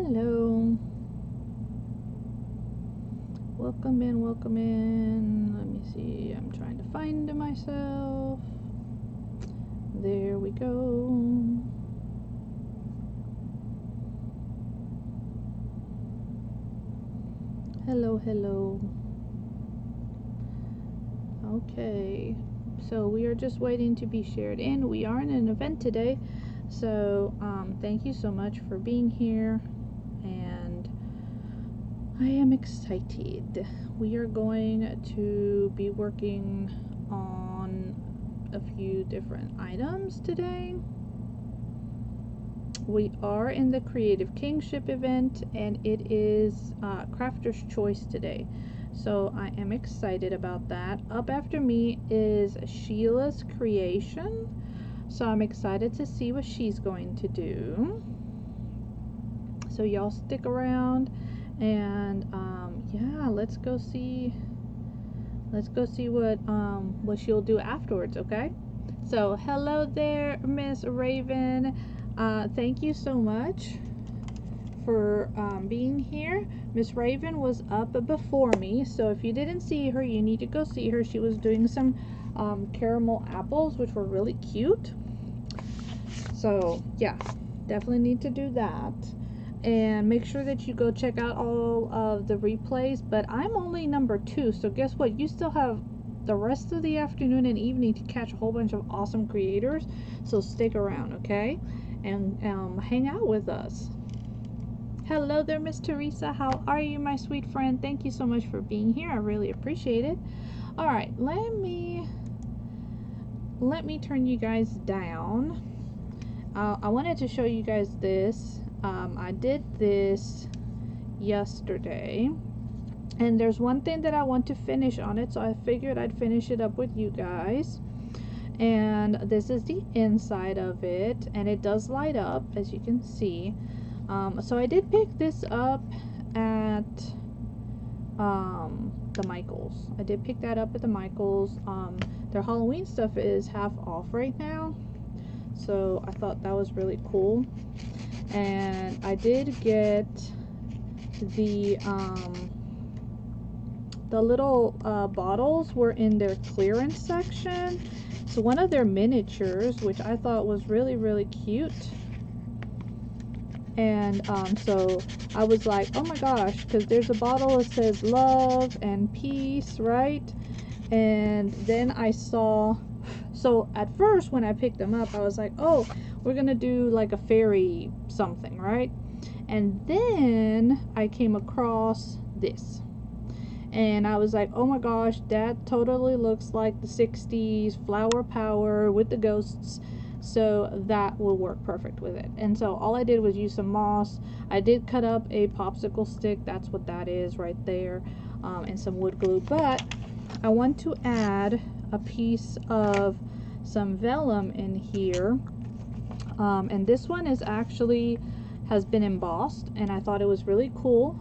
Hello. Welcome in, welcome in. Let me see. I'm trying to find myself. There we go. Hello, hello. Okay. So we are just waiting to be shared in. We are in an event today. So thank you so much for being here. And I am excited. We are going to be working on a few different items today. We are in the Creative Kinship event, and it is Crafter's Choice today. So I am excited about that. Up after me is Sheila's Creation. So I'm excited to see what she's going to do. So y'all stick around. And yeah, let's go see what she'll do afterwards. Okay, so hello there, Miss Raven. Thank you so much for being here. Miss Raven was up before me, so if you didn't see her, you need to go see her. She was doing some caramel apples, which were really cute. So yeah, definitely need to do that. And make sure that you go check out all of the replays. But I'm only number 2, so guess what? You still have the rest of the afternoon and evening to catch a whole bunch of awesome creators. So stick around, okay? And hang out with us. Hello there, Miss Teresa. How are you, my sweet friend? Thank you so much for being here. I really appreciate it. All right, let me turn you guys down. I wanted to show you guys this. I did this yesterday, and there's one thing that I want to finish on it, so I figured I'd finish it up with you guys. And this is the inside of it, and it does light up, as you can see. So I did pick this up at the Michaels. I did pick that up at the Michaels. Their Halloween stuff is half off right now, so I thought that was really cool. And I did get the little bottles were in their clearance section. So one of their miniatures, which I thought was really, really cute. And so I was like, oh my gosh, because there's a bottle that says love and peace, right? And then I saw, so at first when I picked them up, I was like, oh, we're gonna do like a fairy something, right? And then I came across this, and I was like, oh my gosh, that totally looks like the 60s flower power with the ghosts, so that will work perfect with it. And so all I did was use some moss. I did cut up a popsicle stick, that's what that is right there, and some wood glue, but I want to add a piece of some vellum in here. And this one is actually has been embossed, and I thought it was really cool.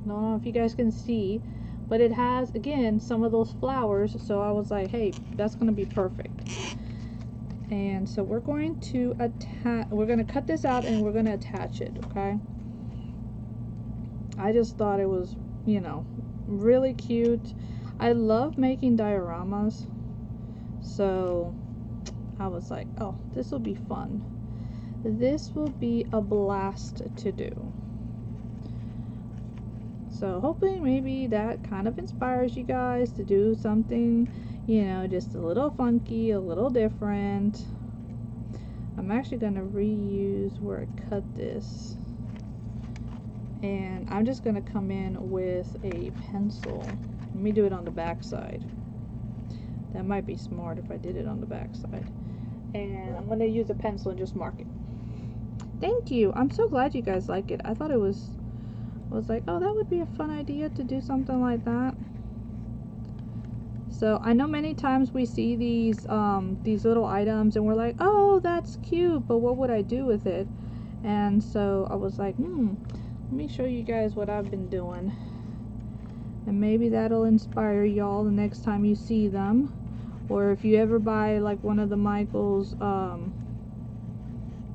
I don't know if you guys can see, but it has, again, some of those flowers, so I was like, hey, that's gonna be perfect. And so we're going to cut this out and we're gonna attach it, okay? I just thought it was, you know, really cute. I love making dioramas, so I was like, oh, this will be fun. This will be a blast to do. So hopefully maybe that kind of inspires you guys to do something, you know, just a little funky, a little different. I'm actually going to reuse where I cut this, and I'm just going to come in with a pencil. Let me do it on the back side. That might be smart if I did it on the back side. And I'm going to use a pencil and just mark it. Thank you. I'm so glad you guys like it. I thought it was like, oh, that would be a fun idea to do something like that. So I know many times we see these little items and we're like, oh, that's cute, but what would I do with it? And so I was like, let me show you guys what I've been doing, and maybe that'll inspire y'all the next time you see them, or if you ever buy like one of the Michaels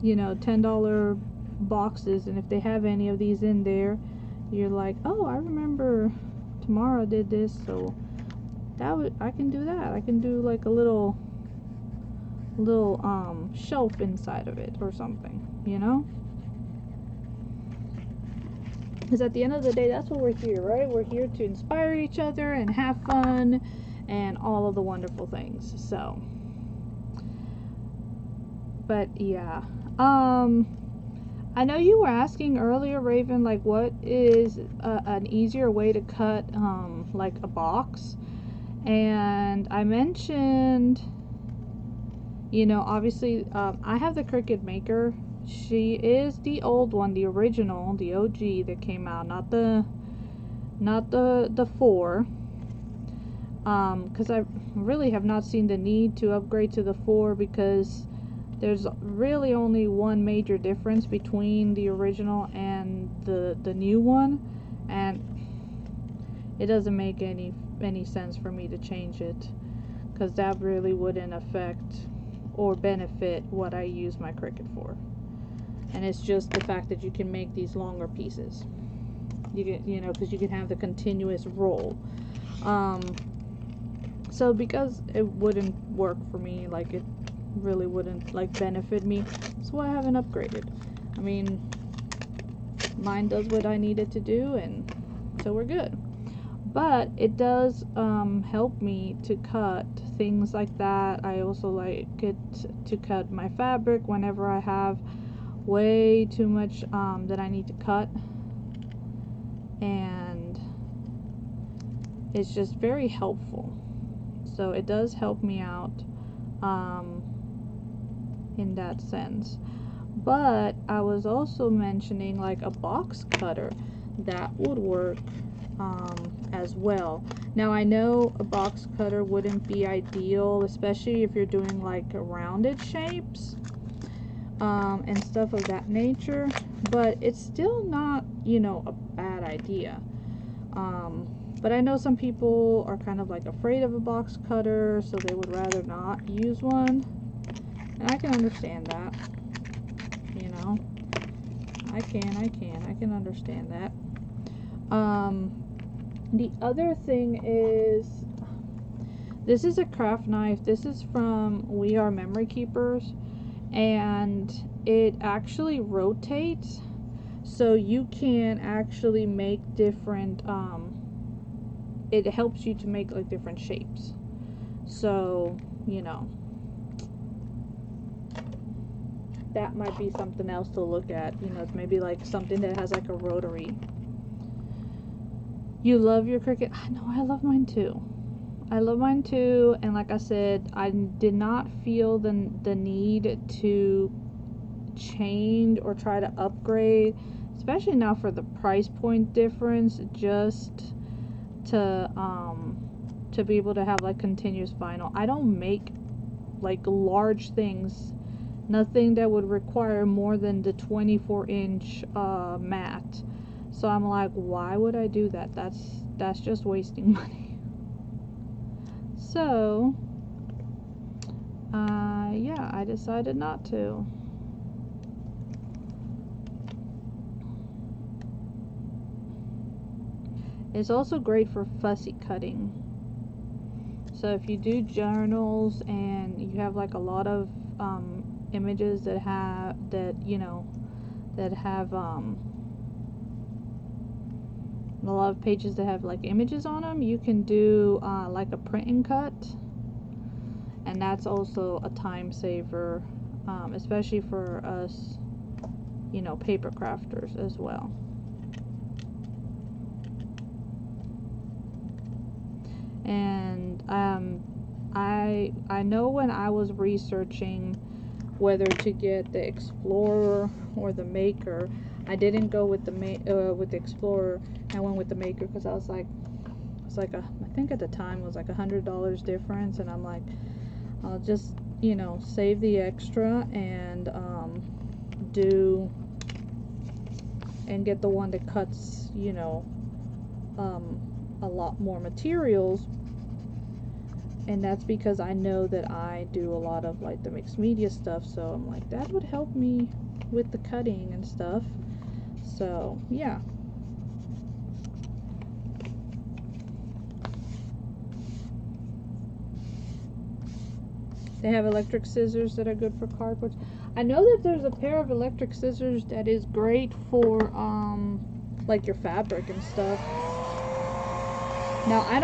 you know, $10 boxes, and if they have any of these in there, you're like, oh, I remember Tamara did this, so I can do that. I can do like a little shelf inside of it or something, you know? Because at the end of the day, that's what we're here, right? We're here to inspire each other and have fun and all of the wonderful things. So, but yeah, I know you were asking earlier, Raven, like what is an easier way to cut like a box, and I mentioned, you know, obviously I have the Cricut Maker. She is the old one, the original, the OG that came out, not the 4, because I really have not seen the need to upgrade to the 4, because there's really only one major difference between the original and the new one, and it doesn't make any sense for me to change it, because that really wouldn't affect or benefit what I use my Cricut for. And it's just the fact that you can make these longer pieces. You get, you know, because you can have the continuous roll. So because it wouldn't work for me, like it really wouldn't like benefit me, so I haven't upgraded. I mean, mine does what I need it to do, and so we're good. But it does help me to cut things like that. I also like it to cut my fabric whenever I have way too much that I need to cut, and it's just very helpful. So it does help me out in that sense. But I was also mentioning like a box cutter that would work as well. Now I know a box cutter wouldn't be ideal, especially if you're doing like rounded shapes and stuff of that nature, but it's still not, you know, a bad idea. But I know some people are kind of like afraid of a box cutter, so they would rather not use one, and I can understand that, you know. I can understand that. The other thing is, this is a craft knife. This is from We Are Memory Keepers, and it actually rotates, so you can actually make different it helps you to make like different shapes. So, you know, that might be something else to look at. You know, it's maybe like something that has like a rotary. You love your Cricut? I know, I love mine too. I love mine too, and like I said, I did not feel the need to change or try to upgrade, especially now for the price point difference, just to be able to have like continuous vinyl. I don't make like large things, nothing that would require more than the 24-inch mat. So I'm like, why would I do that? That's just wasting money. So yeah, I decided not to. It's also great for fussy cutting. So if you do journals and you have like a lot of images that have a lot of pages that have like images on them, you can do like a print and cut, and that's also a time saver, especially for us, you know, paper crafters as well. And I know when I was researching whether to get the Explorer or the Maker, I didn't go with the Explorer. I went with the Maker because I was like, I think at the time it was like $100 difference, and I'm like, I'll just, you know, save the extra and get the one that cuts, you know, a lot more materials. And that's because I know that I do a lot of like the mixed media stuff, so I'm like, that would help me with the cutting and stuff. So yeah. They have electric scissors that are good for cardboard. I know that there's a pair of electric scissors that is great for like your fabric and stuff. Now I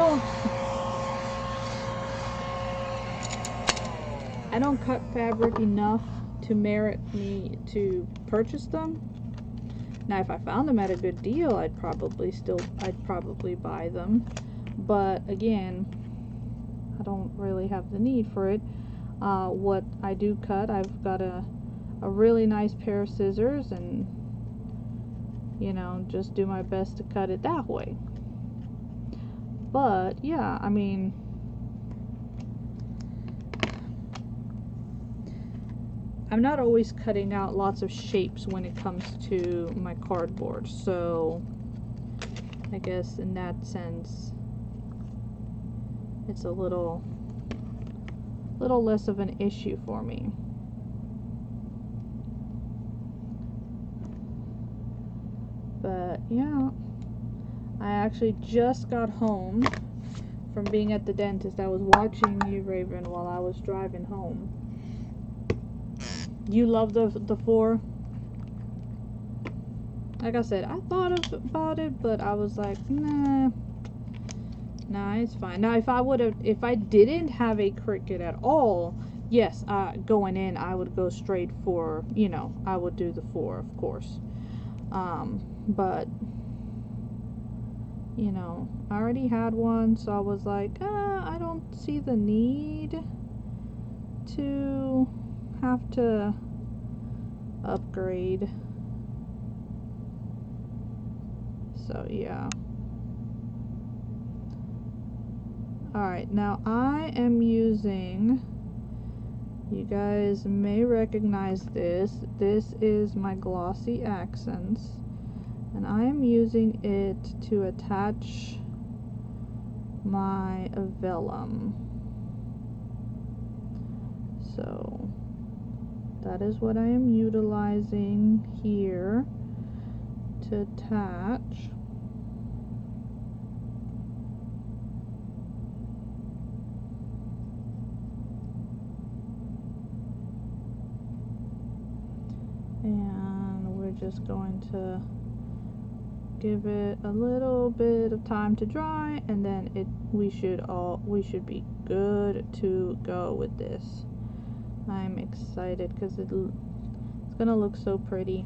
don't cut fabric enough to merit me to purchase them. Now if I found them at a good deal, I'd probably buy them. But again, I don't really have the need for it. What I do cut, I've got a really nice pair of scissors, and you know, just do my best to cut it that way. But yeah, I mean, I'm not always cutting out lots of shapes when it comes to my cardboard, so I guess in that sense it's a little less of an issue for me. But yeah, I actually just got home from being at the dentist. I was watching you, Raven, while I was driving home. You love the 4? Like I said, I thought about it, but I was like, nah, it's fine. Now, if I didn't have a Cricut at all, yes, going in, I would go straight for, you know, I would do the 4, of course. But you know, I already had one, so I was like, I don't see the need to have to upgrade. So yeah. Alright, now I am using, you guys may recognize this. This is my glossy accents, and I am using it to attach my vellum. So that is what I am utilizing here to attach. And we're just going to give it a little bit of time to dry, and then we should be good to go with this. I'm excited because it's gonna look so pretty.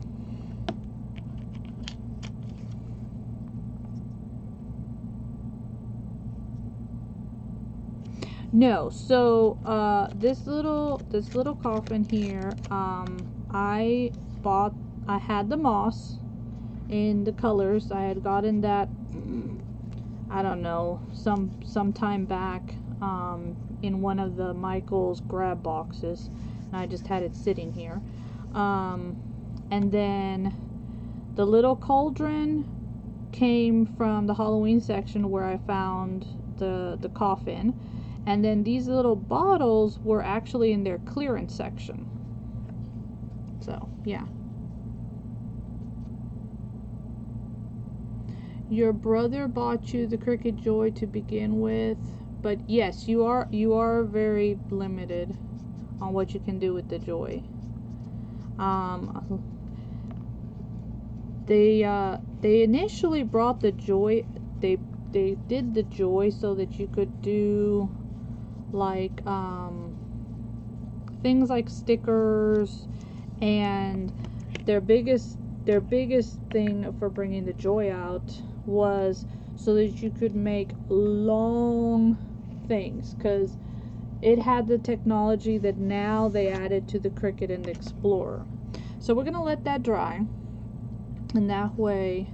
No, so this little coffin here, I had the moss in the colors. I had gotten that, I don't know, some time back, in one of the Michael's grab boxes, and I just had it sitting here. And then the little cauldron came from the Halloween section where I found the coffin, and then these little bottles were actually in their clearance section. So yeah. Your brother bought you the Cricut Joy to begin with, but yes, you are very limited on what you can do with the Joy. They initially brought the Joy. They did the Joy so that you could do like things like stickers, and their biggest thing for bringing the Joy out was so that you could make long things, because it had the technology that now they added to the Cricut and the Explorer. So we're gonna let that dry, and that way,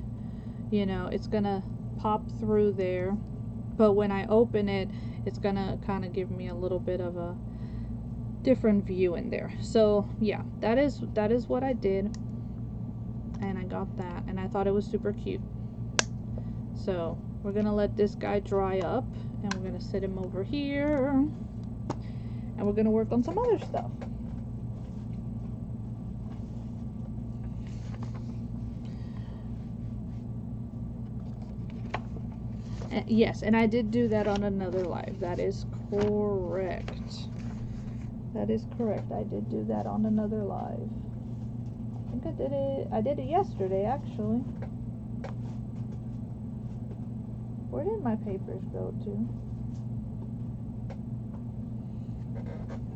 you know, it's gonna pop through there, but when I open it, it's gonna kind of give me a little bit of a different view in there. So yeah, that is what I did, and I got that, and I thought it was super cute. So we're gonna let this guy dry up, and we're gonna set him over here, and we're gonna work on some other stuff. Yes, and I did do that on another live. That is correct. That is correct. I did do that on another live. I think I did it yesterday, actually. Where did my papers go to?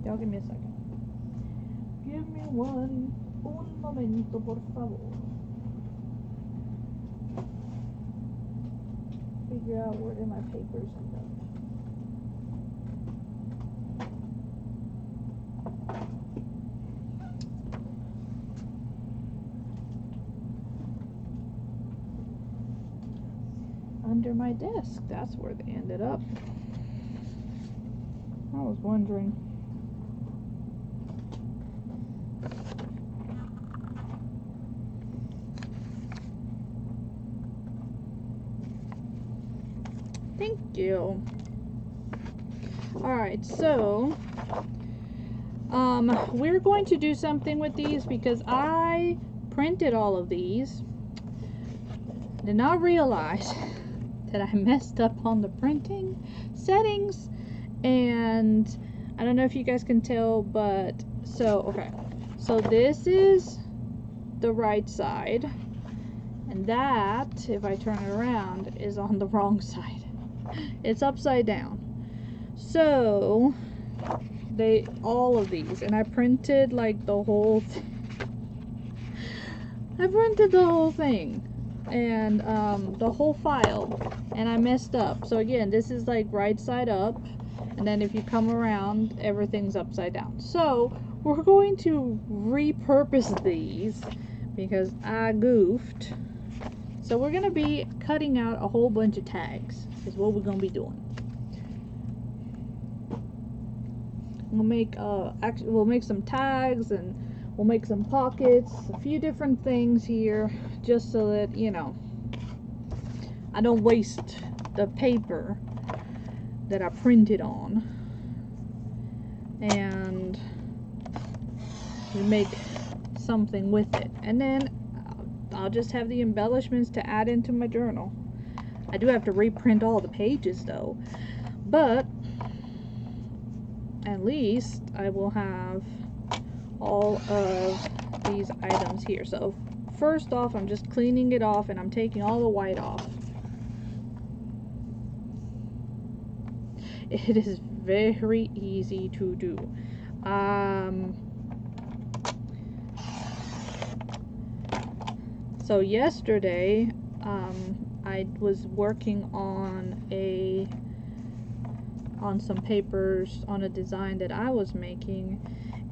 Y'all give me a second. Give me un momento, por favor. Figure out where did my papers go. Under my desk. That's where they ended up. I was wondering. Thank you. Alright, so we're going to do something with these because I printed all of these. Did not realize that I messed up on the printing settings, and I don't know if you guys can tell, but okay, so this is the right side, and that, if I turn it around, is on the wrong side. It's upside down. So all of these, and I printed like the whole I printed the whole thing, and the whole file, and I messed up. So again, this is like right side up, and then if you come around, everything's upside down. So we're going to repurpose these because I goofed. So we're gonna be cutting out a whole bunch of tags is what we're gonna be doing. We'll make we'll make some tags, and we'll make some pockets, a few different things here, just so that, you know, I don't waste the paper that I printed on, and we make something with it. And then I'll just have the embellishments to add into my journal. I do have to reprint all the pages though, but at least I will have all of these items here. So first off, I'm just cleaning it off, and I'm taking all the white off. It is very easy to do. So yesterday I was working on some papers on a design that I was making,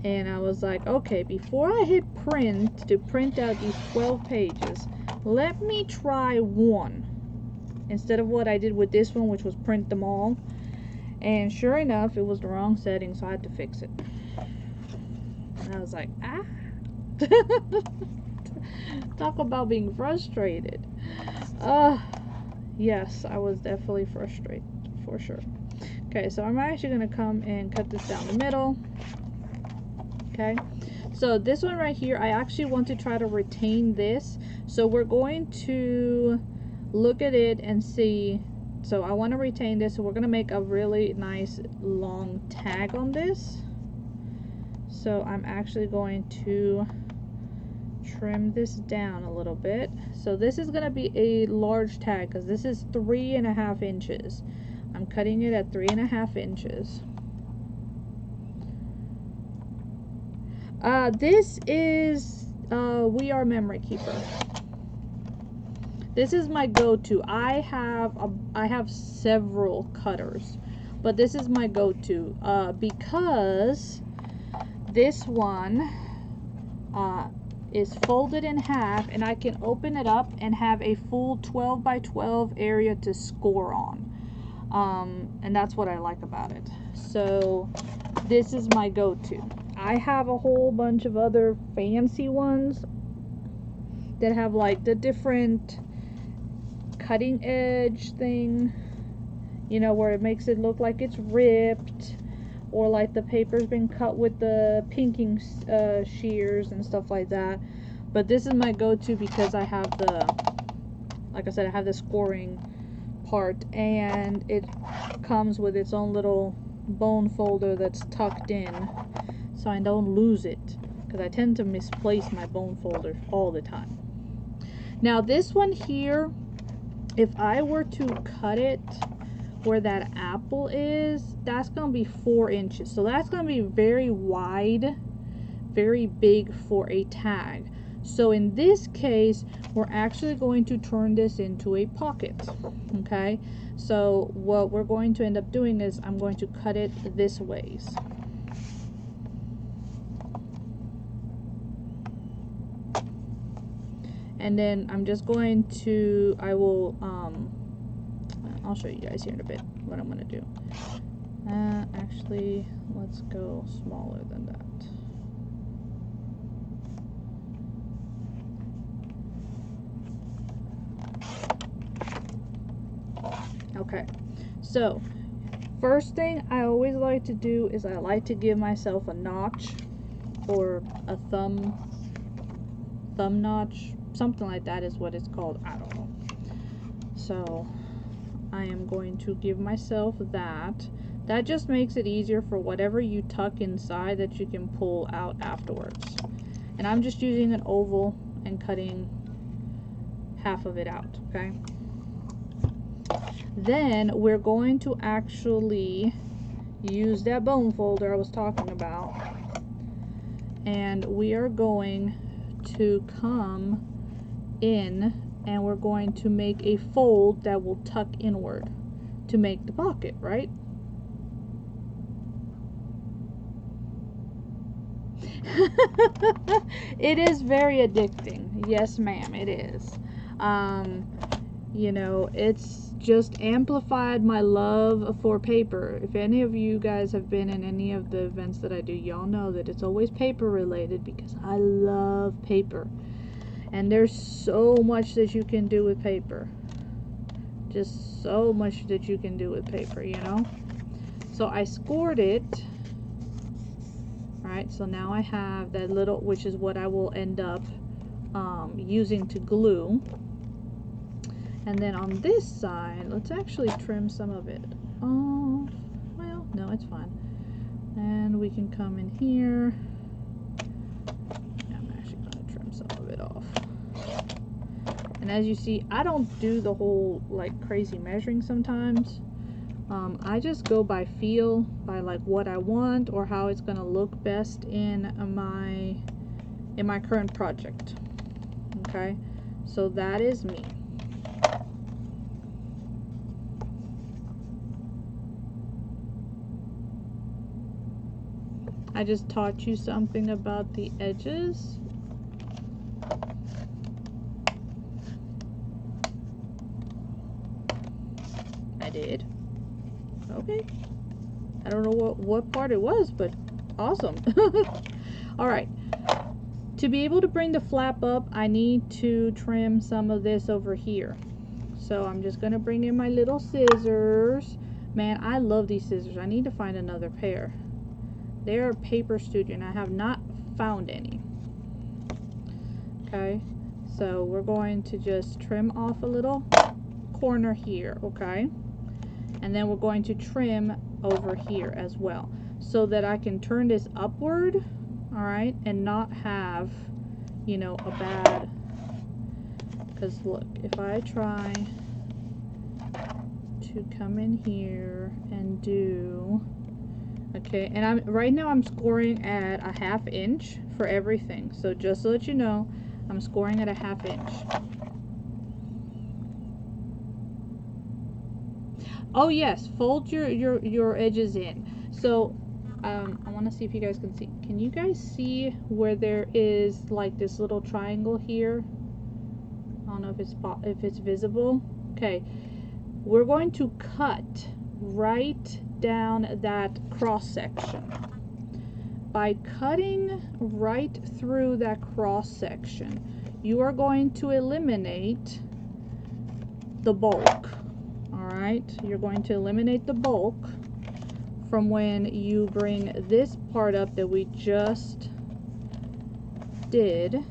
and I was like, okay, before I hit print to print out these 12 pages, let me try one instead of what I did with this one, which was print them all. And sure enough, it was the wrong setting, so I had to fix it. And I was like, ah. Talk about being frustrated. Yes, I was definitely frustrated, for sure. Okay, so I'm actually going to come and cut this down the middle. Okay, so this one right here, I actually want to try to retain this. So we're going to look at it and see. So I want to retain this, so we're going to make a really nice long tag on this. So I'm actually going to trim this down a little bit. So this is going to be a large tag because this is 3.5 inches. I'm cutting it at 3.5 inches. This is We Are Memory Keeper. This is my go-to. I have several cutters, but this is my go-to because this one is folded in half, and I can open it up and have a full 12 by 12 area to score on, and that's what I like about it. So this is my go-to. I have a whole bunch of other fancy ones that have like the different cutting edge thing, you know, where it makes it look like it's ripped, or like the paper's been cut with the pinking shears and stuff like that. But this is my go-to because I have the, like I said, I have the scoring part, and it comes with its own little bone folder that's tucked in, so I don't lose it, because I tend to misplace my bone folder all the time. Now this one here, if I were to cut it where that apple is, that's going to be 4 inches. So that's going to be very wide, very big for a tag. So in this case, we're actually going to turn this into a pocket. Okay, so what we're going to end up doing is I'm going to cut it this ways. And then I'm just going to, I'll show you guys here in a bit what I'm going to do. Actually, let's go smaller than that. Okay, so first thing I always like to do is I like to give myself a notch, or a thumb notch, something like that is what it's called, I don't know. So I am going to give myself that. That just makes it easier for whatever you tuck inside that you can pull out afterwards. And I'm just using an oval and cutting half of it out, okay? Then we're going to actually use that bone folder I was talking about, and we are going to come in and we're going to make a fold that will tuck inward to make the pocket, right? It is very addicting. Yes, ma'am, it is. You know, it's just amplified my love for paper. If any of you guys have been in any of the events that I do, y'all know that it's always paper related, because I love paper. And there's so much that you can do with paper. Just so much that you can do with paper, you know? So I scored it. Right, so now I have that little, which is what I will end up using to glue. And then on this side, let's actually trim some of it off. Well, no, it's fine. And we can come in here. I'm actually going to trim some of it off. And as you see, I don't do the whole like crazy measuring sometimes. I just go by feel, by like what I want or how it's going to look best in my current project. Okay, so that is me. I just taught you something about the edges. I did. Okay. I don't know what part it was, but awesome. Alright. To be able to bring the flap up, I need to trim some of this over here. So I'm just going to bring in my little scissors. Man, I love these scissors. I need to find another pair. They're a paper studio and I have not found any. Okay. So we're going to just trim off a little corner here, okay? And then we're going to trim over here as well, so that I can turn this upward, all right, and not have, you know, a bad, because look, if I try to come in here and do, okay, and right now I'm scoring at a 1/2 inch for everything, so just so that you know, I'm scoring at a 1/2 inch. Oh yes, fold your edges in. So I want to see if you guys can see. Can you guys see where there is like this little triangle here? I don't know if it's visible. Okay, we're going to cut right down that cross section. By cutting right through that cross section, you are going to eliminate the bulk. Alright, you're going to eliminate the bulk from when you bring this part up that we just did,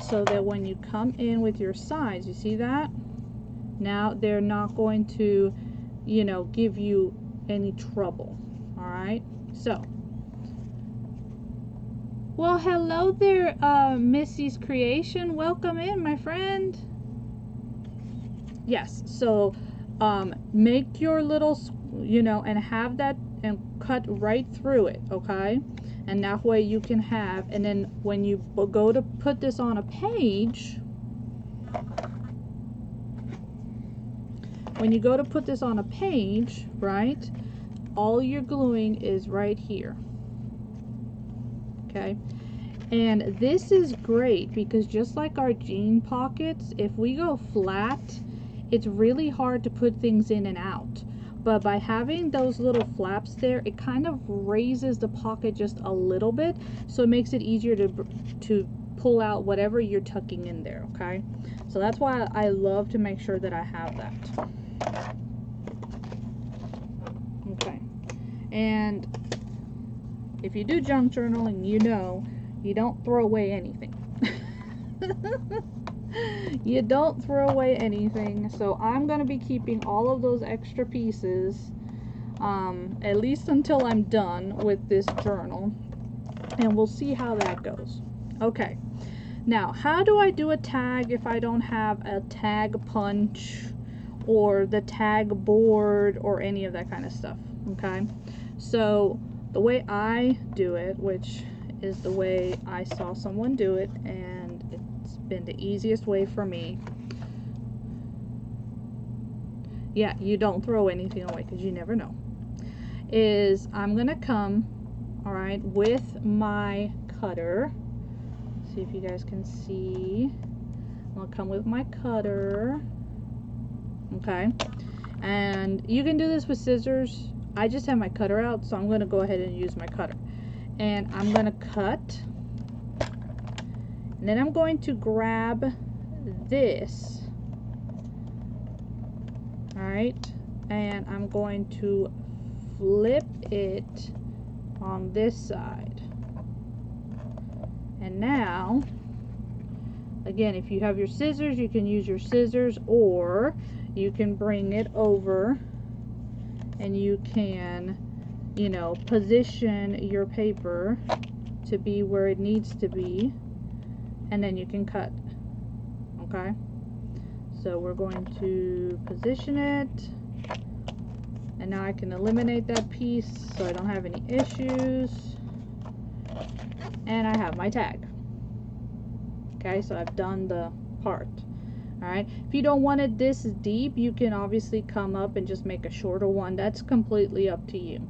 so that when you come in with your sides, you see that? Now they're not going to, you know, give you any trouble. All right, so well, hello there, Missy's Creation. Welcome in, my friend. Yes, so make your little, you know, and have that and cut right through it, okay? And that way you can have, and then when you go to put this on a page, when you go to put this on a page, right, all you're gluing is right here, okay? And this is great because just like our jean pockets, if we go flat, it's really hard to put things in and out. But by having those little flaps there, it kind of raises the pocket just a little bit, so it makes it easier to pull out whatever you're tucking in there, okay? So that's why I love to make sure that I have that. Okay. And if you do junk journaling, you know you don't throw away anything. You don't throw away anything. So I'm going to be keeping all of those extra pieces at least until I'm done with this journal, and we'll see how that goes. Okay, now how do I do a tag if I don't have a tag punch or the tag board or any of that kind of stuff? Okay, so the way I do it, which is the way I saw someone do it, and it's been the easiest way for me. Yeah, you don't throw anything away because you never know. Is I'm gonna come, all right, with my cutter. See if you guys can see. I'm gonna come with my cutter. Okay, and you can do this with scissors. I just have my cutter out, so I'm gonna go ahead and use my cutter. And I'm going to cut, and then I'm going to grab this, alright, and I'm going to flip it on this side. And now, again, if you have your scissors, you can use your scissors, or you can bring it over and you can, you know, position your paper to be where it needs to be, and then you can cut. Okay, so we're going to position it, and now I can eliminate that piece so I don't have any issues, and I have my tag. Okay, so I've done the part. Alright, if you don't want it this deep, you can obviously come up and just make a shorter one. That's completely up to you.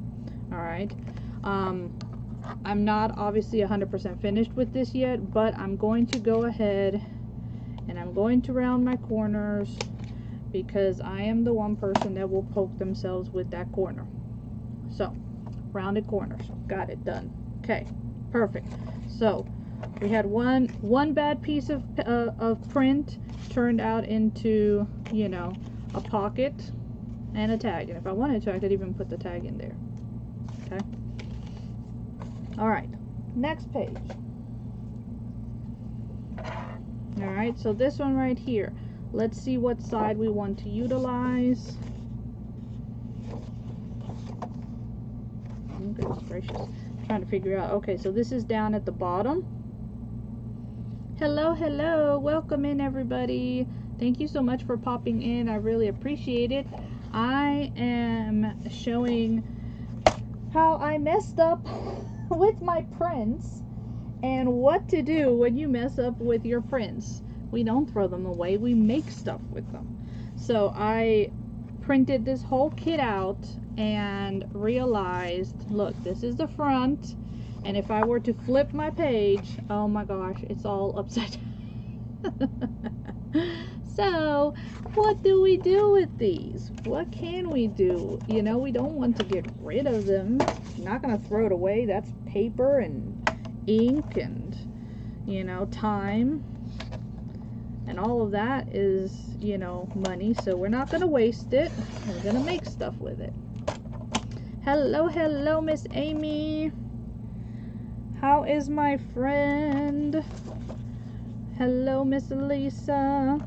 Alright, I'm not obviously 100% finished with this yet, but I'm going to go ahead and I'm going to round my corners because I am the one person that will poke themselves with that corner. So, rounded corners. Got it done. Okay, perfect. So, we had one bad piece of print turned out into, you know, a pocket and a tag. And if I wanted to, I could even put the tag in there. Okay. Alright, next page. Alright, so this one right here. Let's see what side we want to utilize. Oh, goodness gracious. I'm trying to figure out. Okay, so this is down at the bottom. Hello, hello. Welcome in, everybody. Thank you so much for popping in. I really appreciate it. I am showing how I messed up with my prints and what to do when you mess up with your prints. We don't throw them away, we make stuff with them. So I printed this whole kit out and realized, look, this is the front, and if I were to flip my page, oh my gosh, it's all upside down. So what do we do with these? What can we do? You know, we don't want to get rid of them. You're not going to throw it away. That's paper and ink and, you know, time. And all of that is, you know, money. So we're not going to waste it. We're going to make stuff with it. Hello, hello, Miss Amy. How is my friend? Hello, Miss Lisa.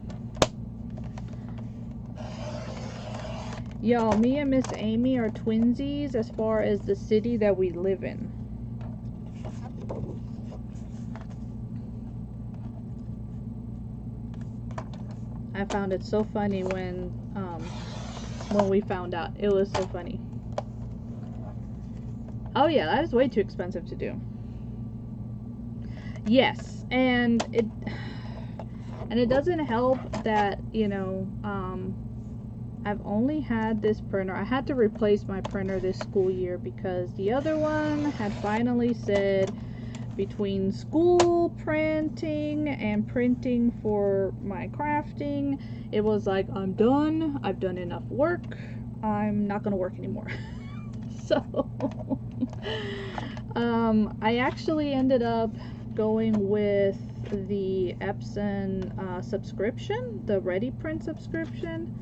Y'all, me and Miss Amy are twinsies as far as the city that we live in. I found it so funny when we found out. It was so funny. Oh yeah, that is way too expensive to do. Yes, and it doesn't help that, you know, I've only had this printer. I had to replace my printer this school year because the other one had finally said, between school printing and printing for my crafting, it was like, I'm done. I've done enough work. I'm not gonna work anymore. So I actually ended up going with the Epson subscription, the Ready Print subscription.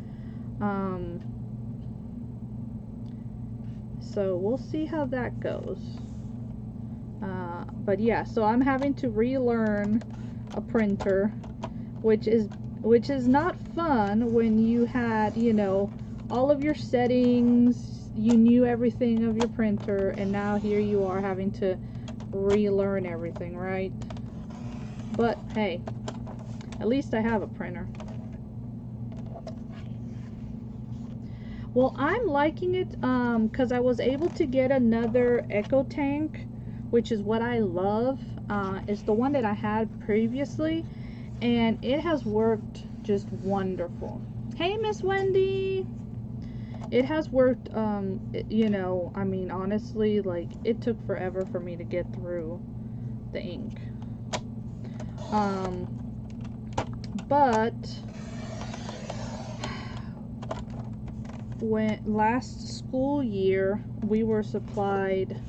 So we'll see how that goes. But yeah, so I'm having to relearn a printer, which is not fun when you had, you know, all of your settings, you knew everything of your printer, and now here you are having to relearn everything, right? But hey, at least I have a printer. Well, I'm liking it because I was able to get another Echo Tank, which is what I love. It's the one that I had previously, and it has worked just wonderful. Hey, Miss Wendy! It has worked, you know, I mean, honestly, like, it took forever for me to get through the ink. But when last school year we were supplied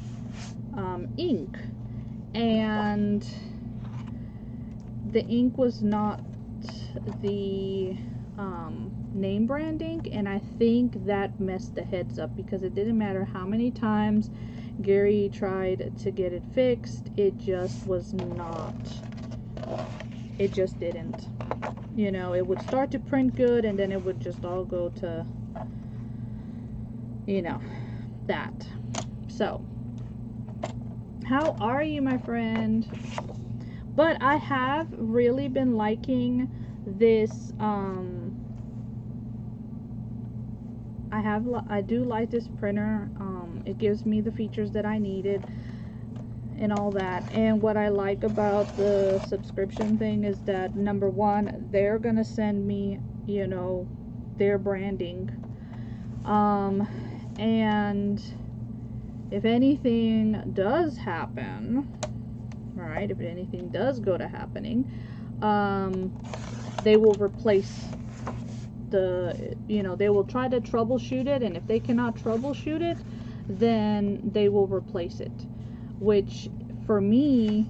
ink, and the ink was not the name brand ink, and I think that messed the heads up because it didn't matter how many times Gary tried to get it fixed, it just was not, it just didn't, you know, it would start to print good and then it would just all go to, you know, that. So how are you, my friend? But I have really been liking this, I do like this printer. It gives me the features that I needed and all that. And what I like about the subscription thing is that, number one, they're gonna send me, you know, their branding. And if anything does happen, right, if anything does go to happening, they will replace the, you know, they will try to troubleshoot it, and if they cannot troubleshoot it, then they will replace it, which for me,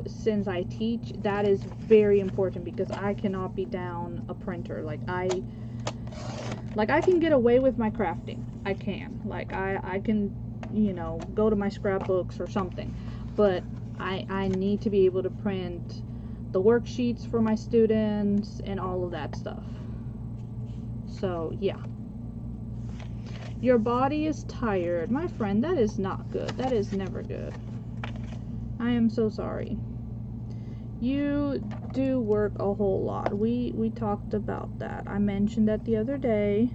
since I teach, that is very important because I cannot be down a printer. Like I can get away with my crafting. I can, like, I can, you know, go to my scrapbooks or something, but I need to be able to print the worksheets for my students and all of that stuff. So yeah, your body is tired, my friend. That is not good. That is never good. I am so sorry. You do work a whole lot. We talked about that. I mentioned that the other day,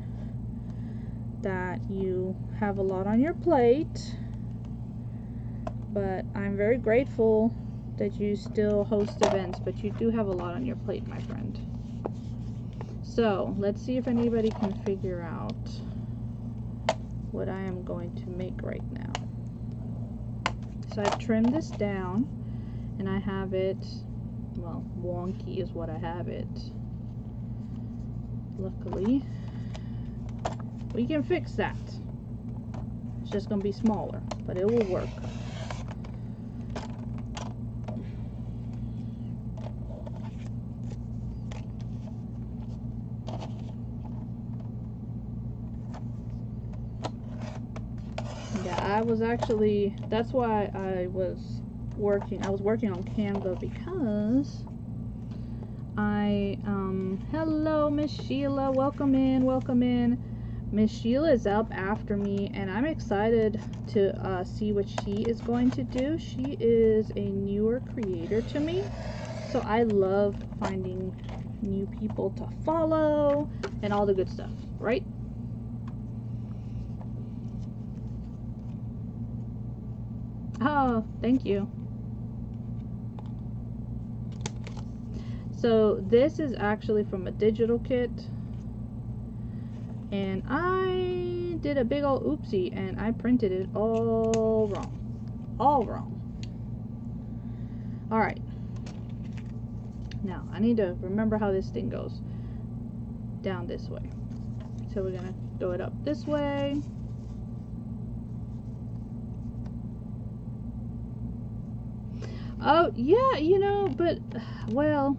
that you have a lot on your plate, but I'm very grateful that you still host events, but you do have a lot on your plate, my friend. So let's see if anybody can figure out what I am going to make right now. So I've trimmed this down and I have it, well, wonky is what I have it. Luckily, we can fix that. It's just gonna be smaller, but it will work. Yeah, I was actually, that's why I was working on Canva, because I hello Miss Sheila, welcome in, welcome in. Miss Sheila is up after me, and I'm excited to see what she is going to do. She is a newer creator to me, so I love finding new people to follow and all the good stuff, right? Oh, thank you. So this is actually from a digital kit, and I did a big old oopsie and I printed it all wrong. All wrong. Alright. Now, I need to remember how this thing goes. Down this way. So we're going to throw it up this way. Oh, yeah, you know, but, well,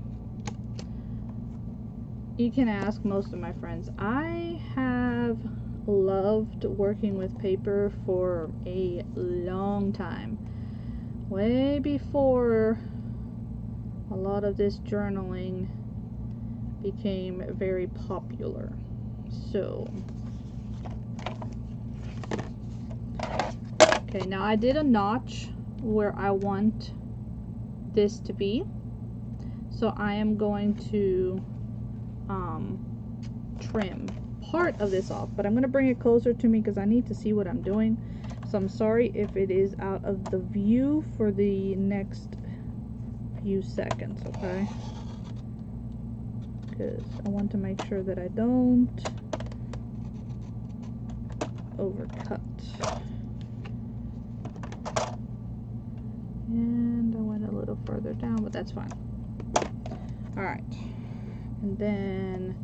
you can ask most of my friends. I have loved working with paper for a long time. Way before a lot of this journaling became very popular. So, okay, now I did a notch where I want this to be. So I am going to trim part of this off, but I'm going to bring it closer to me because I need to see what I'm doing. So I'm sorry if it is out of the view for the next few seconds, okay? Because I want to make sure that I don't overcut. And I went a little further down, but that's fine. Alright. And then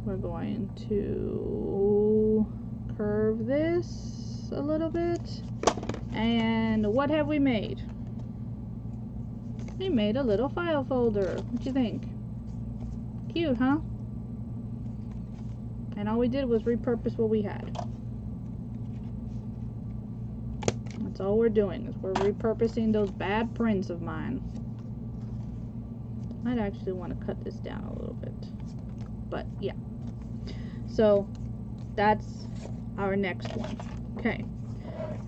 we're going to curve this a little bit. And what have we made? We made a little file folder. What you think? Cute, huh? And all we did was repurpose what we had. That's all we're doing, is we're repurposing those bad prints of mine. I'd actually want to cut this down a little bit. But yeah. So that's our next one. Okay.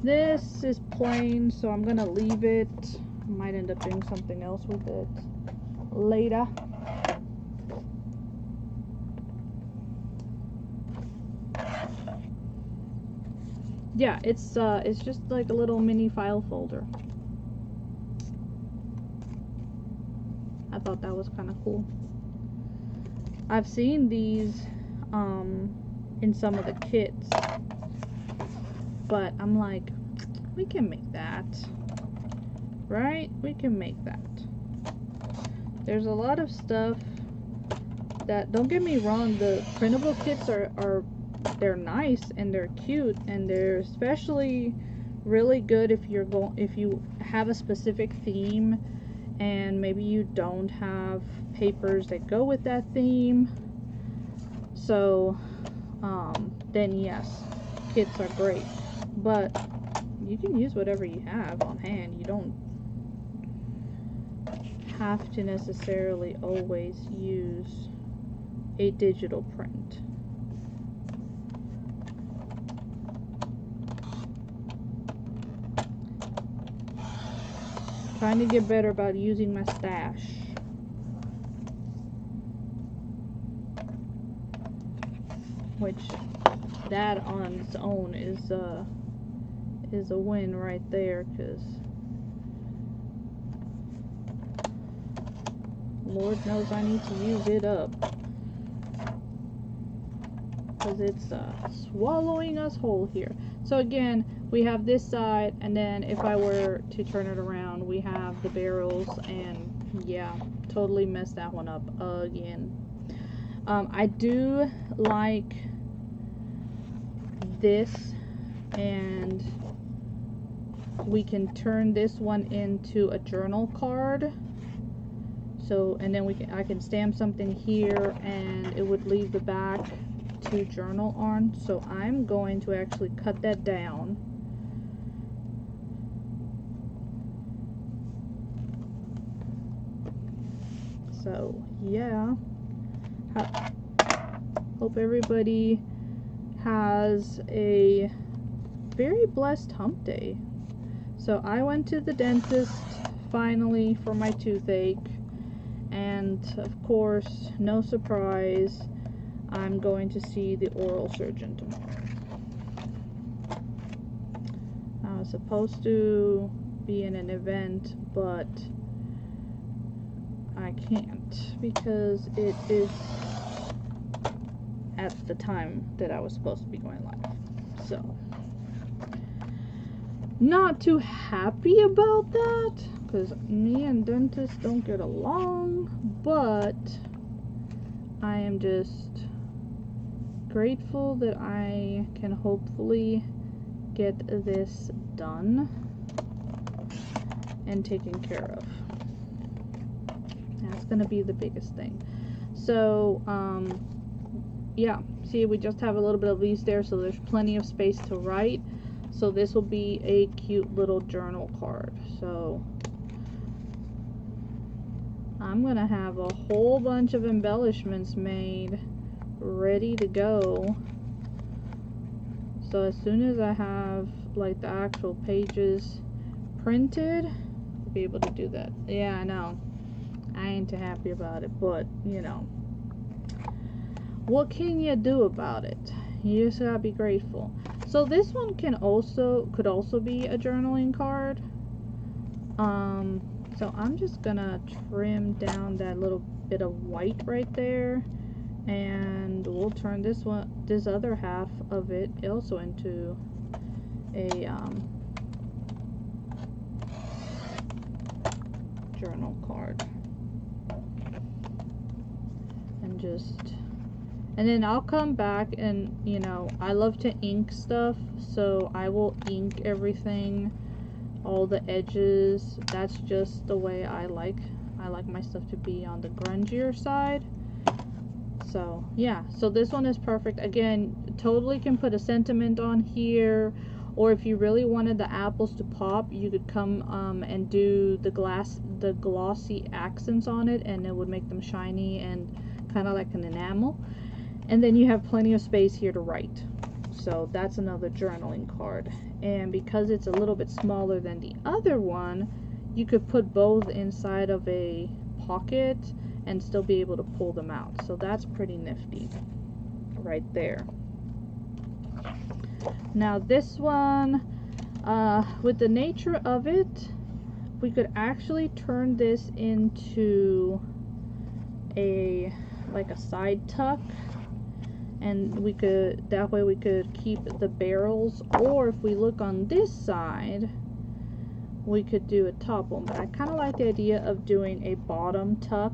This is plain, so I'm gonna leave it. I might end up doing something else with it later. Yeah, it's just like a little mini file folder. I thought that was kind of cool. I've seen these in some of the kits, but I'm like, we can make that, right? We can make that. There's a lot of stuff that, don't get me wrong, the printable kits are they're nice and they're cute, and they're especially really good if you have a specific theme and maybe you don't have papers that go with that theme. So then yes, kits are great, but you can use whatever you have on hand. You don't have to necessarily always use a digital print. Trying to get better about using my stash. Which, that on its own is a win right there, because Lord knows I need to use it up, because it's swallowing us whole here. So again, we have this side, and then if I were to turn it around, we have the barrels, and yeah, totally messed that one up again. I do like this, and we can turn this one into a journal card. So, and then I can stamp something here, and it would leave the back to journal on. So I'm going to actually cut that down. So yeah, Hope everybody has a very blessed hump day. So I went to the dentist finally for my toothache, and of course, no surprise, I'm going to see the oral surgeon tomorrow. I was supposed to be in an event, but I can't because it is at the time that I was supposed to be going live. So, not too happy about that because me and dentists don't get along, but I am just grateful that I can hopefully get this done and taken care of. That's gonna be the biggest thing. So yeah, see, we just have a little bit of leaves there, so there's plenty of space to write. So this will be a cute little journal card. So I'm gonna have a whole bunch of embellishments made ready to go. So as soon as I have like the actual pages printed, I'll be able to do that. Yeah, I know, I ain't too happy about it, but you know, what can you do about it? You just gotta be grateful. So this one could also be a journaling card. So I'm just gonna trim down that little bit of white right there, and we'll turn this other half of it also into a journal card. And then I'll come back and, you know, I love to ink stuff, so I will ink everything, all the edges. That's just the way I like my stuff to be on the grungier side. So yeah, so this one is perfect. Again, totally can put a sentiment on here, or if you really wanted the apples to pop, you could come and do the glossy accents on it, and it would make them shiny and kind of like an enamel. And then you have plenty of space here to write. So that's another journaling card. And because it's a little bit smaller than the other one, you could put both inside of a pocket and still be able to pull them out. So that's pretty nifty right there. Now this one, with the nature of it, we could actually turn this into like a side tuck, and that way we could keep the barrels, or if we look on this side, we could do a top one. But I kind of like the idea of doing a bottom tuck.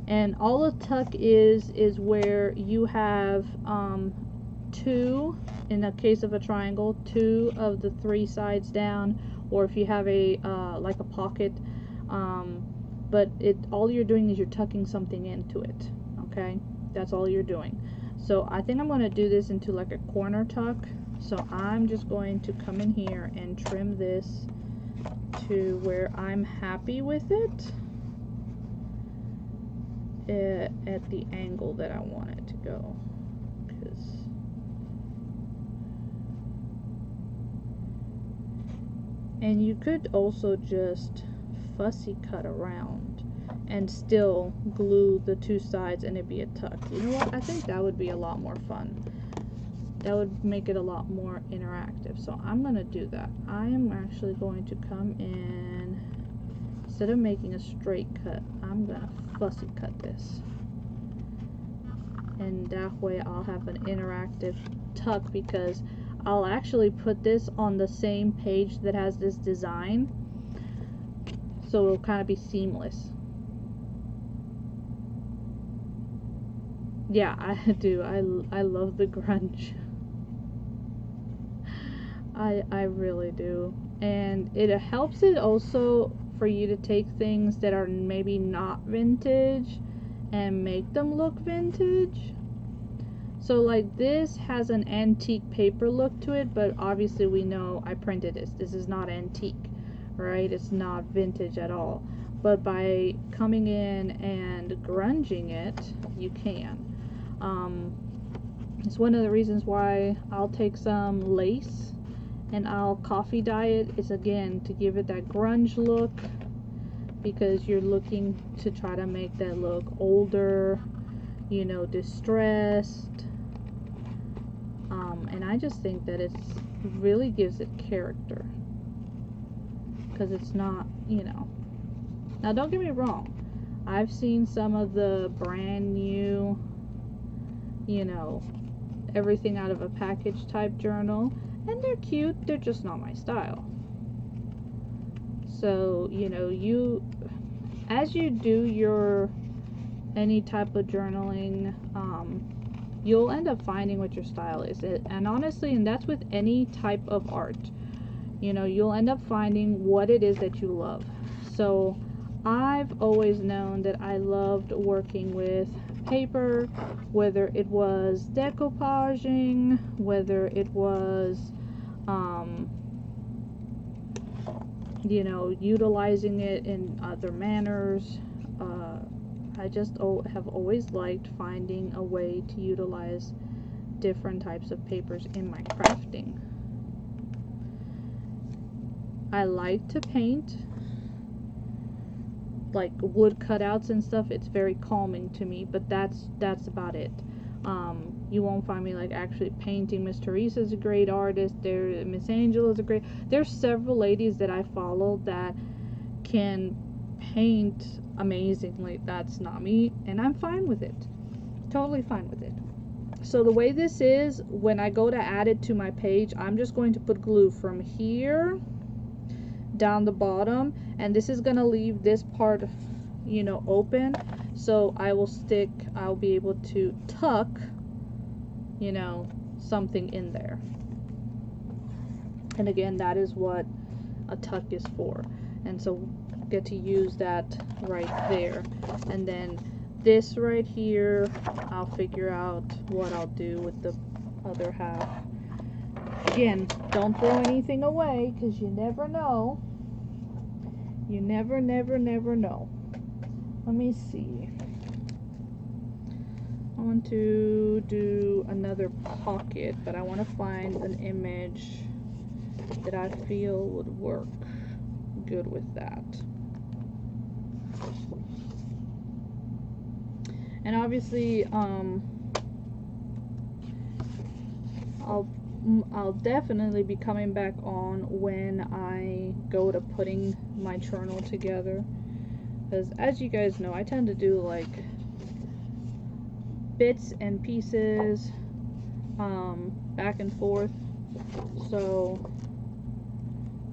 And all a tuck is where you have two, in the case of a triangle, two of the three sides down, or if you have a like a pocket, but all you're doing is you're tucking something into it. Okay, that's all you're doing. So I think I'm going to do this into like a corner tuck. So I'm just going to come in here and trim this to where I'm happy with it, at the angle that I want it to go. And you could also just fussy cut around and still glue the two sides and it'd be a tuck. You know what? I think that would be a lot more fun. That would make it a lot more interactive. So I'm going to do that. I am actually going to come in, instead of making a straight cut, I'm going to fussy cut this. And that way I'll have an interactive tuck, because I'll actually put this on the same page that has this design. So it'll kind of be seamless. Yeah, I do. I love the grunge. I really do. And it helps it also for you to take things that are maybe not vintage and make them look vintage. So like this has an antique paper look to it, but obviously we know I printed this. This is not antique, right? It's not vintage at all. But by coming in and grunging it, you can. It's one of the reasons why I'll take some lace and I'll coffee dye it. It's again to give it that grunge look, because you're looking to try to make that look older, you know, distressed. And I just think that it's really gives it character, because it's not, you know. Now don't get me wrong, I've seen some of the brand new, you know, everything out of a package type journal, and they're cute, they're just not my style. So, you know, as you do your any type of journaling, you'll end up finding what your style is. And honestly, and that's with any type of art, you know, you'll end up finding what it is that you love. So I've always known that I loved working with paper, whether it was decoupaging, whether it was you know, utilizing it in other manners. I just have always liked finding a way to utilize different types of papers in my crafting. I like to paint, like wood cutouts and stuff. It's very calming to me, but that's about it. You won't find me like actually painting. Miss Teresa's a great artist. Miss Angela's a great. There's several ladies that I follow that can paint amazingly. That's not me, and I'm fine with it. Totally fine with it. So the way this is, when I go to add it to my page, I'm just going to put glue from here down the bottom, and this is gonna leave this part, you know, open. So I'll be able to tuck, you know, something in there. And again, that is what a tuck is for. And so get to use that right there. And then this right here, I'll figure out what I'll do with the other half. Again, don't throw anything away, because you never know. You never know. Let me see. I want to do another pocket, but I want to find an image that I feel would work good with that. And obviously, I'll definitely be coming back on when I go to putting my journal together, because as you guys know, I tend to do like bits and pieces, back and forth. So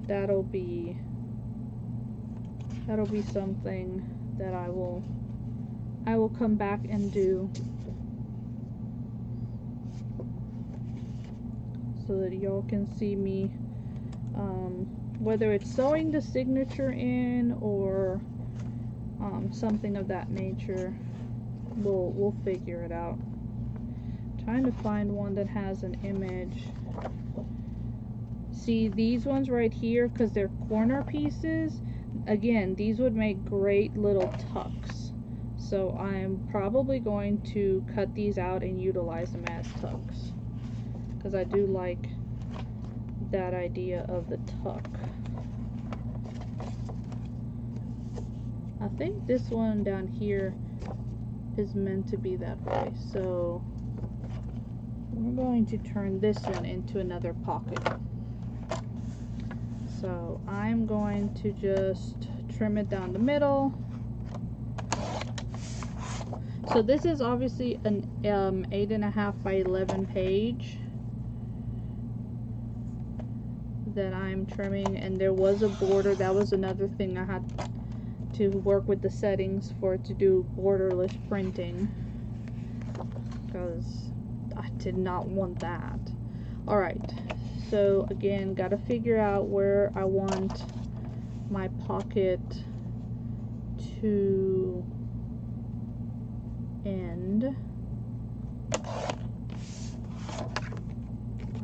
that'll be something that I will come back and do, so that y'all can see me, whether it's sewing the signature in or something of that nature. We'll figure it out. I'm trying to find one that has an image. See, these ones right here, because they're corner pieces, again, these would make great little tucks. So I'm probably going to cut these out and utilize them as tucks, because I do like that idea of the tuck. I think this one down here is meant to be that way, so we're going to turn this one into another pocket. So I'm going to just trim it down the middle. So this is obviously an 8.5 by 11 page that I'm trimming, and there was a border. That was another thing I had to work with the settings for it to do borderless printing, because I did not want that. Alright, so again, gotta figure out where I want my pocket to end.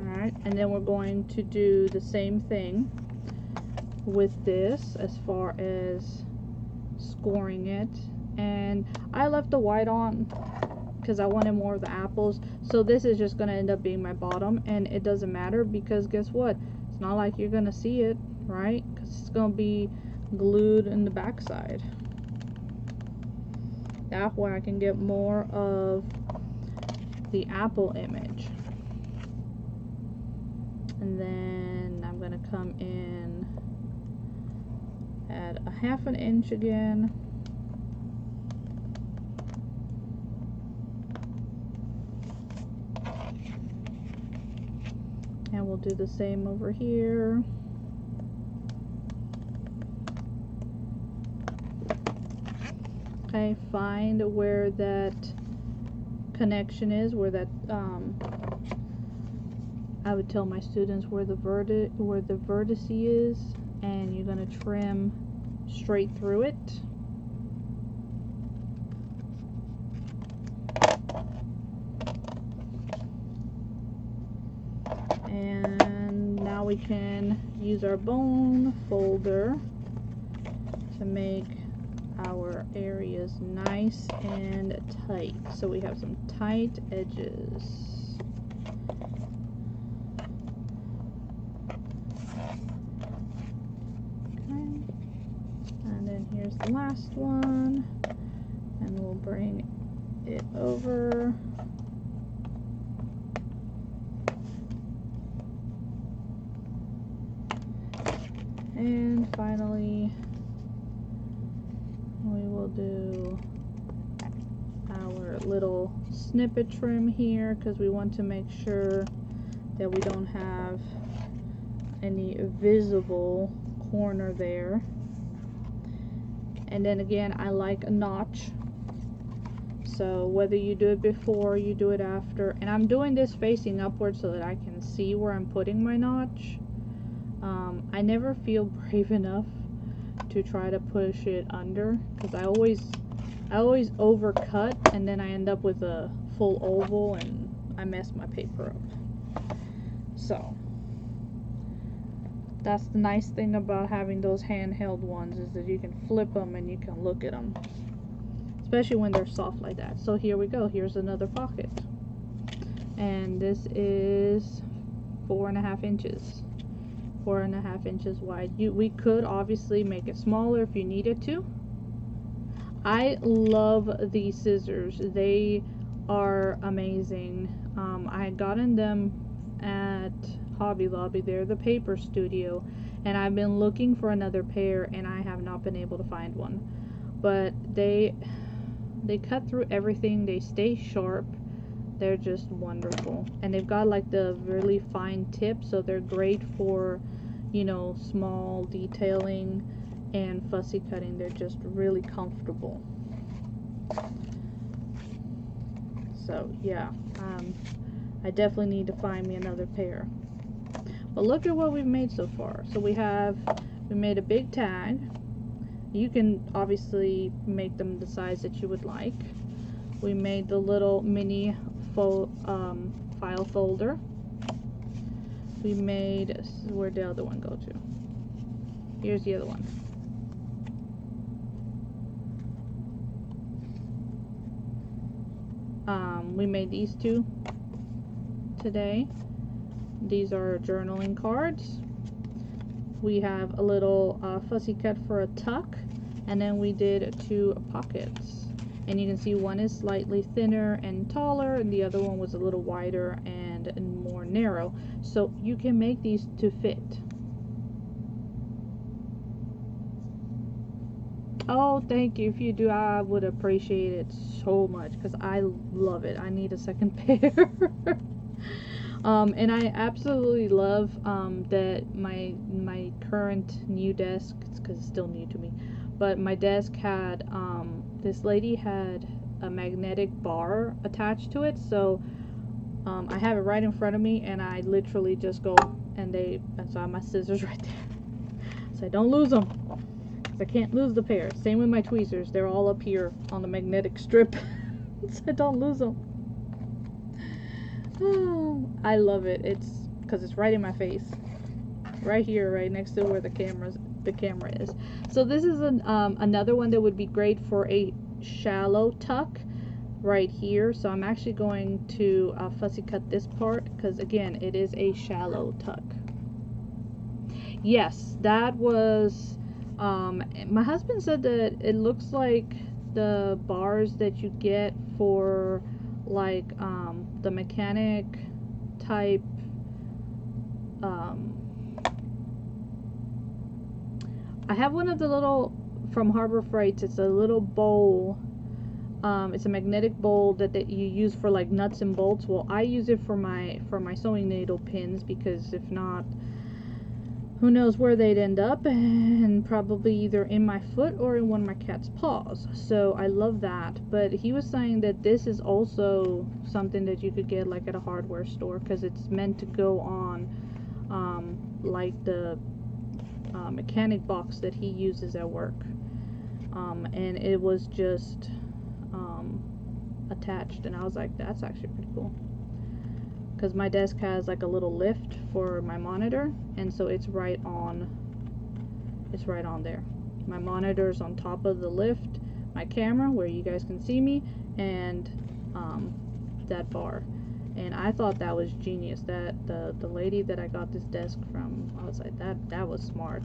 Alright, and then we're going to do the same thing with this as far as scoring it. And I left the white on because I wanted more of the apples. So this is just going to end up being my bottom, and it doesn't matter because guess what? It's not like you're going to see it, right? Because it's going to be glued in the back side. That way I can get more of the apple image. And then I'm going to come in at a 1/2 inch again. And we'll do the same over here. Okay, find where that connection is, where that I would tell my students where the vertex is, and you're going to trim straight through it. And now we can use our bone folder to make our areas nice and tight, so we have some tight edges. Okay, and then here's the last one, and we'll bring it over. And finally, we will do our little snippet trim here because we want to make sure that we don't have any visible corner there. And then again, I like a notch, so whether you do it before or you do it after, and I'm doing this facing upward so that I can see where I'm putting my notch. I never feel brave enough to try to push it under because I always overcut, and then I end up with a full oval and I mess my paper up. So that's the nice thing about having those handheld ones, is that you can flip them and you can look at them, especially when they're soft like that. So here we go. Here's another pocket, and this is 4.5 inches. 4.5 inches wide. We could obviously make it smaller if you needed to. I love these scissors. They are amazing. I had gotten them at Hobby Lobby. They're the Paper Studio, and I've been looking for another pair and I have not been able to find one. But they cut through everything. They stay sharp. They're just wonderful, and they've got like the really fine tip, so they're great for, you know, small detailing and fussy cutting. They're just really comfortable. So yeah, I definitely need to find me another pair. But look at what we've made so far. So we made a big tag. You can obviously make them the size that you would like. We made the little mini file folder. We made, where'd the other one go to? Here's the other one. We made these two today. These are journaling cards. We have a little fussy cut for a tuck, and then we did 2 pockets. And you can see one is slightly thinner and taller, and the other one was a little wider and more narrow. So you can make these to fit. Oh, thank you. If you do, I would appreciate it so much because I love it. I need a second pair. And I absolutely love that my current new desk, because it's still new to me, but my desk had this lady had a magnetic bar attached to it, so I have it right in front of me, and I literally just go and so I have my scissors right there, so I don't lose them, because I can't lose the pair. Same with my tweezers, they're all up here on the magnetic strip, so I don't lose them. Oh, I love it. It's because it's right in my face, right here, right next to where the camera is. So this is another one that would be great for a shallow tuck, right here. So I'm actually going to fussy cut this part because again it is a shallow tuck. Yes, that was my husband said that it looks like the bars that you get for like the mechanic type I have one of the little from Harbor Freight. It's a little bowl. It's a magnetic bowl that you use for like nuts and bolts. Well, I use it for my sewing needle pins because if not, who knows where they'd end up, and probably either in my foot or in one of my cat's paws. So I love that. But he was saying that this is also something that you could get like at a hardware store because it's meant to go on like the mechanic box that he uses at work, and it was just attached, and I was like, that's actually pretty cool because my desk has like a little lift for my monitor, and so it's right on there. My monitor's on top of the lift, my camera where you guys can see me, and that bar. And I thought that was genius. That the lady that I got this desk from, I was like, that was smart.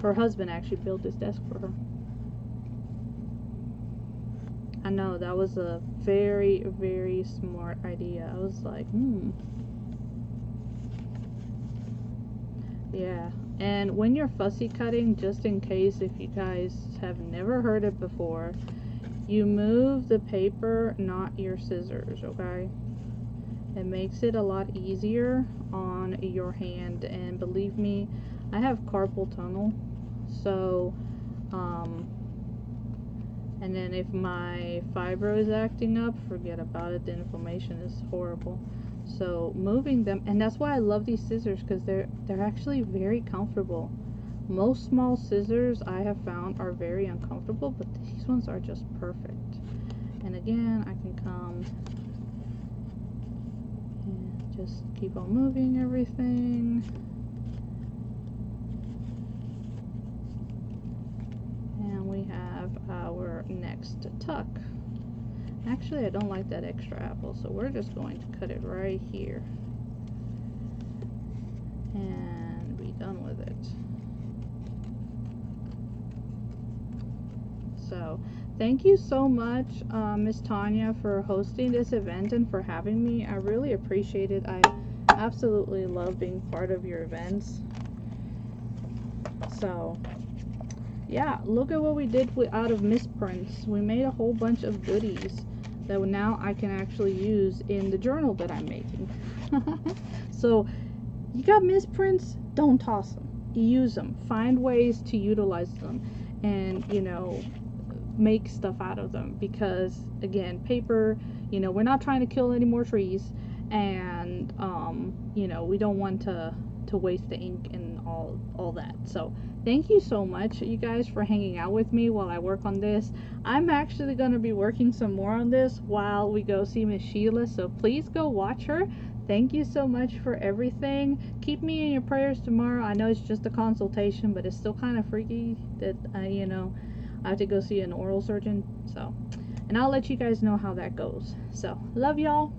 Her husband actually built this desk for her. I know, that was a very, very smart idea. I was like, yeah. And when you're fussy cutting, just in case if you guys have never heard it before, you move the paper, not your scissors, okay? It makes it a lot easier on your hand, and believe me, I have carpal tunnel, so and then if my fibro is acting up, forget about it. The inflammation is horrible. So moving them, and that's why I love these scissors, because they're actually very comfortable. Most small scissors I have found are very uncomfortable, but these ones are just perfect. And again, I can come and just keep on moving everything. And we have our next tuck. Actually, I don't like that extra apple, so we're just going to cut it right here and be done with it. So thank you so much, Miss Tanya, for hosting this event and for having me. I really appreciate it. I absolutely love being part of your events. So yeah, look at what we did out of misprints. We made a whole bunch of goodies that now I can actually use in the journal that I'm making. So you got misprints, don't toss them. Use them. Find ways to utilize them, and you know, make stuff out of them, because again, paper, you know, we're not trying to kill any more trees, and you know, we don't want to waste the ink and all that. So thank you so much, you guys, for hanging out with me while I work on this. I'm actually going to be working some more on this while we go see Miss Sheila, so please go watch her. Thank you so much for everything. Keep me in your prayers tomorrow. I know it's just a consultation, but it's still kind of freaky that you know, I have to go see an oral surgeon. So, and I'll let you guys know how that goes. So love y'all.